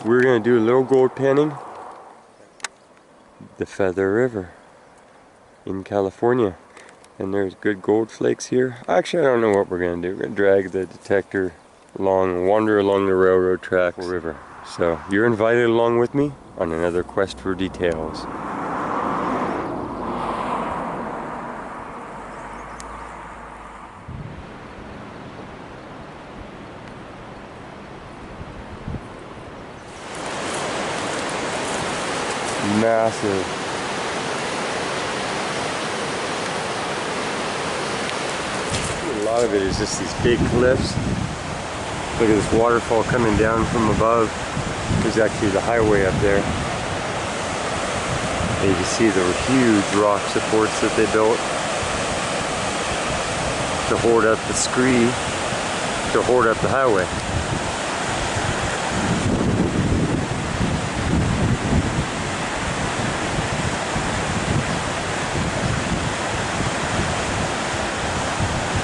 We're gonna do a little gold panning. The Feather River in California. And there's good gold flakes here. Actually, I don't know what we're gonna do. We're gonna drag the detector along, wander along the railroad tracks river. So you're invited along with me on another quest for details. Massive. A lot of it is just these big cliffs. Look at this waterfall coming down from above. There's actually the highway up there. And you can see the huge rock supports that they built to hold up the scree, to hold up the highway.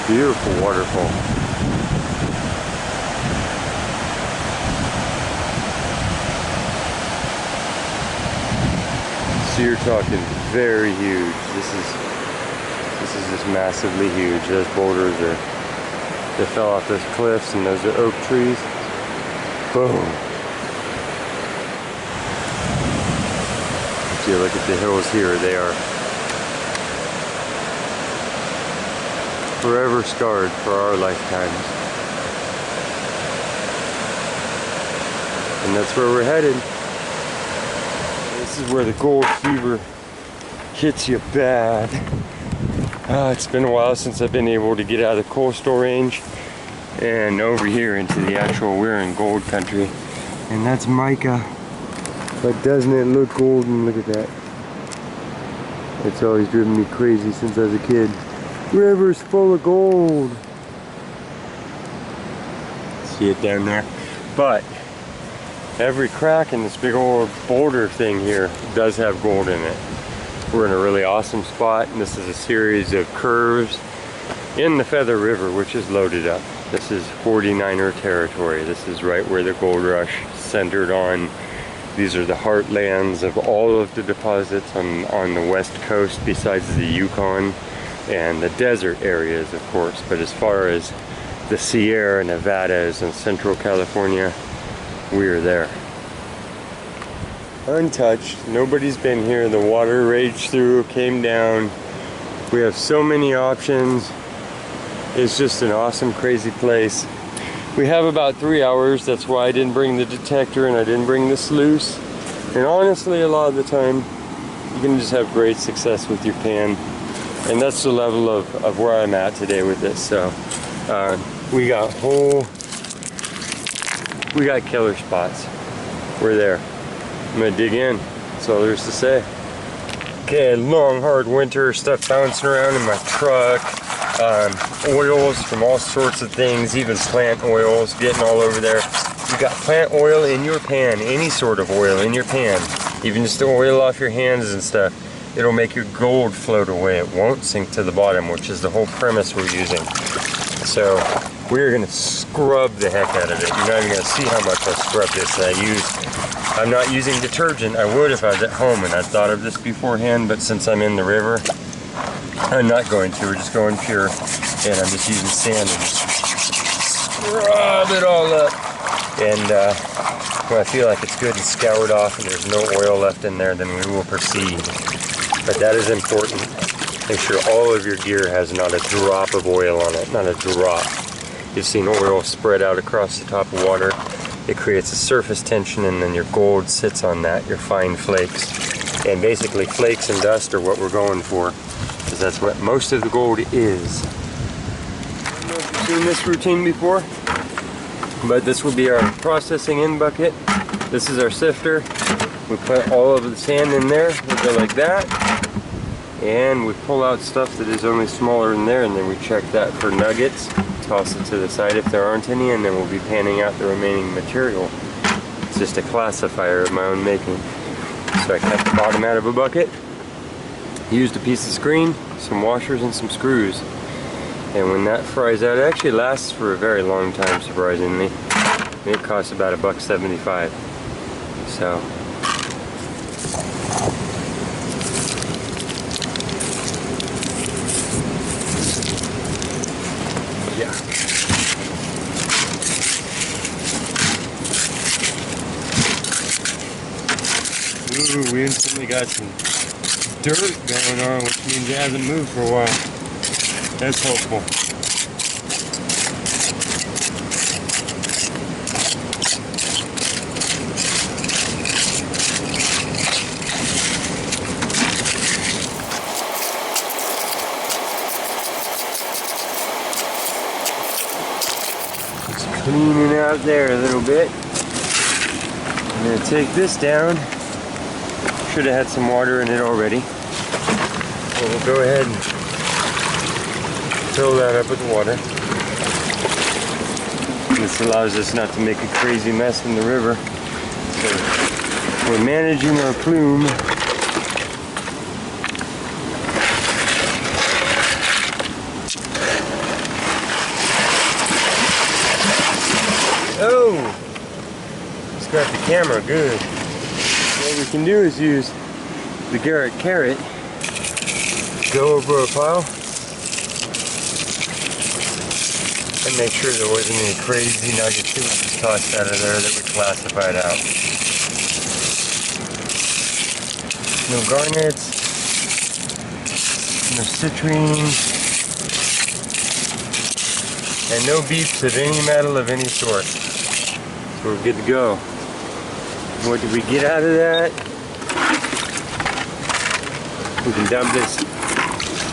Beautiful waterfall. So you're talking very huge. This is just massively huge. Those boulders they fell off those cliffs, and those are oak trees. Boom. If you look at the hills here, they are forever scarred for our lifetimes. And that's where we're headed. This is where the gold fever hits you bad. It's been a while since I've been able to get out of the coastal range and over here into the actual, we're in gold country. And that's mica. But doesn't it look golden? Look at that. It's always driven me crazy since I was a kid. River's full of gold. See it down there? But every crack in this big old boulder thing here does have gold in it. We're in a really awesome spot, and this is a series of curves in the Feather River, which is loaded up. This is 49er territory. This is right where the gold rush centered on. These are the heartlands of all of the deposits on the west coast besides the Yukon and the desert areas, of course. But as far as the Sierra Nevadas and Central California, we're there. Untouched. Nobody's been here. The water raged through, came down. We have so many options. It's just an awesome, crazy place. We have about 3 hours. That's why I didn't bring the detector and I didn't bring the sluice. And honestly, a lot of the time, you can just have great success with your pan. And that's the level of where I'm at today with this. So we got killer spots. We're there. I'm gonna dig in. That's all there is to say. Okay, long hard winter, stuff bouncing around in my truck. Oils from all sorts of things, even plant oils getting all over there. You got plant oil in your pan, any sort of oil in your pan, even just the oil off your hands and stuff. It'll make your gold float away. It won't sink to the bottom, which is the whole premise we're using. So we're gonna scrub the heck out of it. You're not even gonna see how much I scrub this. I'm not using detergent. I would if I was at home and I thought of this beforehand, but since I'm in the river, I'm not going to. We're just going pure, and I'm just using sand and just scrub it all up. And when I feel like it's good and scoured off and there's no oil left in there, then we will proceed. But that is important. Make sure all of your gear has not a drop of oil on it, not a drop. You've seen oil spread out across the top of water. It creates a surface tension, and then your gold sits on that, your fine flakes. And basically flakes and dust are what we're going for, because that's what most of the gold is. I don't know if you've seen this routine before, but this will be our processing in bucket. This is our sifter. We put all of the sand in there. We go like that, and we pull out stuff that is only smaller in there, and then we check that for nuggets. Toss it to the side if there aren't any, and then we'll be panning out the remaining material. It's just a classifier of my own making. So I cut the bottom out of a bucket, used a piece of screen, some washers, and some screws. And when that fries out, it actually lasts for a very long time, surprisingly. It costs about $1.75. So yeah. Ooh, we instantly got some dirt going on, which means it hasn't moved for a while. That's helpful. Just cleaning out there a little bit. I'm gonna take this down. Should have had some water in it already. So we'll go ahead and fill that up with water. This allows us not to make a crazy mess in the river. So we're managing our plume. Oh! Scrapped the camera, good. What we can do is use the Garrett carrot, go over a pile, and make sure there wasn't any crazy nuggets that we just tossed out of there that we classified out. No garnets, no citrines, and no beeps of any metal of any sort. So we're good to go. What did we get out of that? We can dump this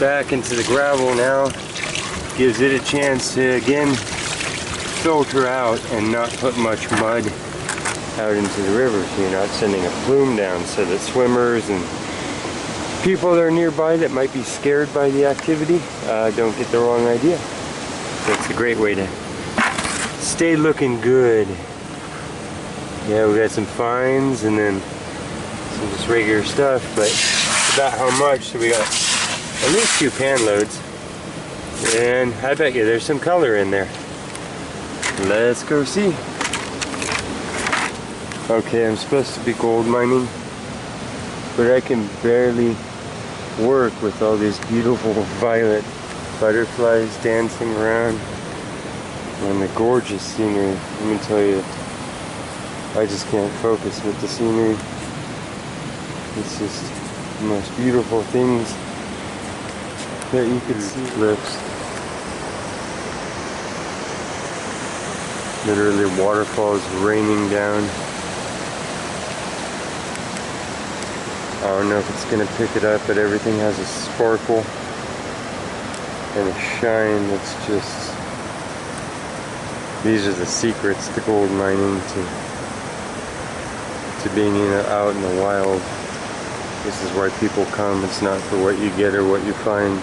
back into the gravel now. Gives it a chance to again filter out and not put much mud out into the river, so you're not sending a plume down, so that swimmers and people that are nearby that might be scared by the activity don't get the wrong idea. So it's a great way to stay looking good. Yeah, we got some fines and then some just regular stuff, but about how much? So we got at least 2 pan loads. And I bet you there's some color in there. Let's go see. Okay, I'm supposed to be gold mining, but I can barely work with all these beautiful violet butterflies dancing around and the gorgeous scenery. Let me tell you, I just can't focus with the scenery. It's just the most beautiful things that you could see. Cliffs. Literally waterfalls raining down. I don't know if it's going to pick it up, but everything has a sparkle and a shine that's just... These are the secrets to gold mining, to being out in the wild. This is why people come. It's not for what you get or what you find.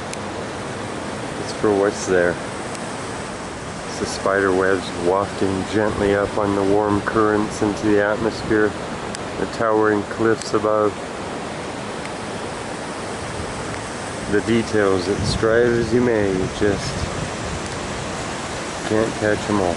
It's for what's there. It's the spider webs wafting gently up on the warm currents into the atmosphere. The towering cliffs above. The details that strive as you may, you just can't catch them all.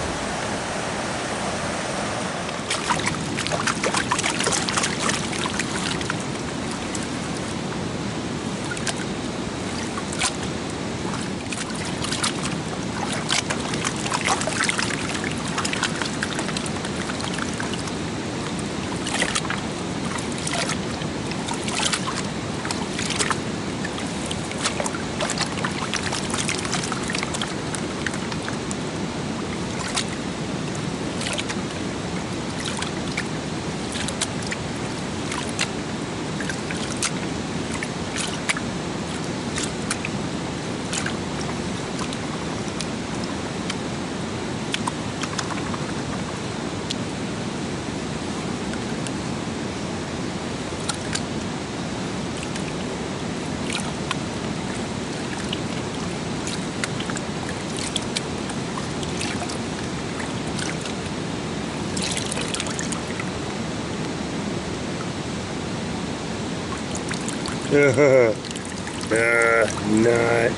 Nut.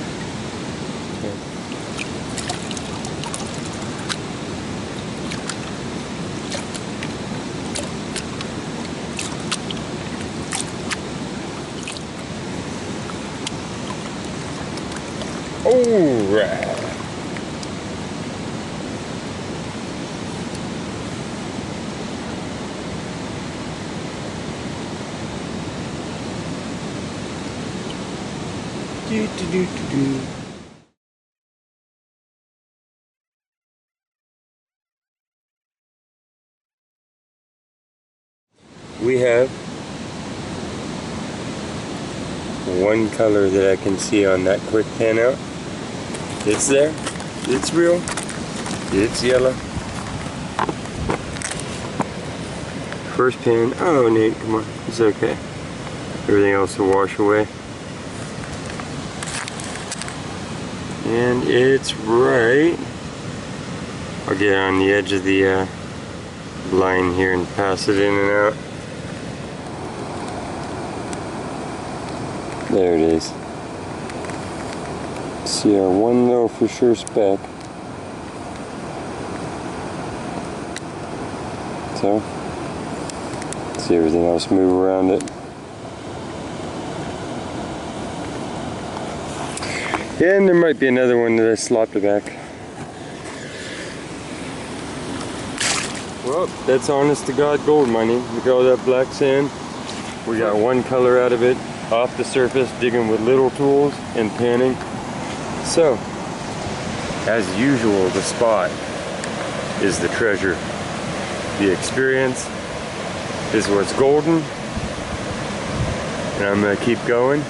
Alright. We have one color that I can see on that quick pan out. It's there. It's real. It's yellow. First pan. Oh, Nate, come on. It's okay. Everything else will wash away. And it's right. I'll get on the edge of the line here and pass it in and out. There it is. See our one little for sure speck. So, see everything else move around it. And there might be another one that I slopped it back. Well, that's honest to God gold mining. Look at all that black sand. We got one color out of it, off the surface, digging with little tools and panning. So, as usual, the spot is the treasure. The experience is what's golden. And I'm gonna keep going.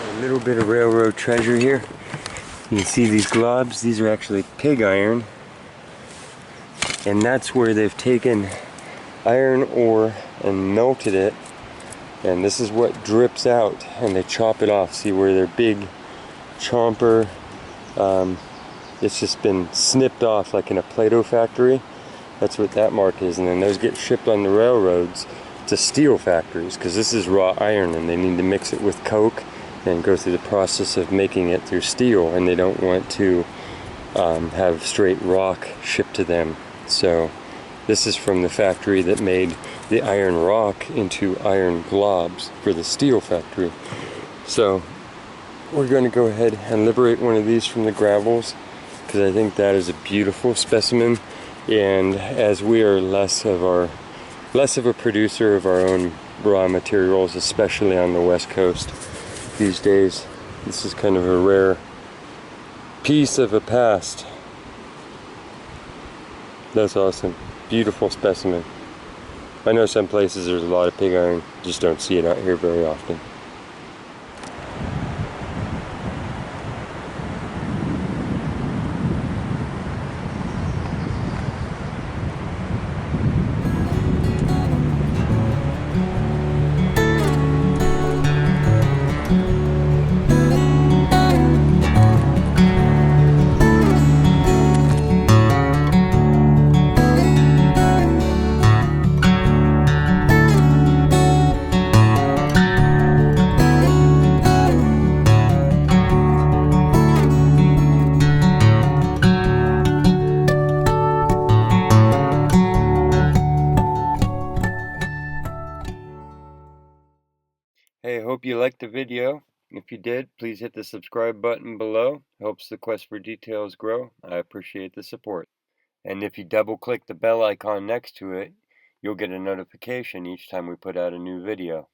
A little bit of railroad treasure here. You can see these globs. These are actually pig iron, and that's where they've taken iron ore and melted it, and this is what drips out, and they chop it off. See where their big chomper, it's just been snipped off like in a Play-Doh factory. That's what that mark is, and then those get shipped on the railroads to steel factories, because this is raw iron and they need to mix it with coke and go through the process of making it through steel, and they don't want to have straight rock shipped to them. So this is from the factory that made the iron rock into iron globs for the steel factory. So we're going to go ahead and liberate one of these from the gravels, because I think that is a beautiful specimen. And as we are less of a producer of our own raw materials, especially on the West Coast these days, this is kind of a rare piece of a past. That's awesome. Beautiful specimen. I know some places there's a lot of pig iron, just don't see it out here very often. Hey, I hope you liked the video. If you did, please hit the subscribe button below. Helps the quest for details grow. I appreciate the support. And if you double click the bell icon next to it, you'll get a notification each time we put out a new video.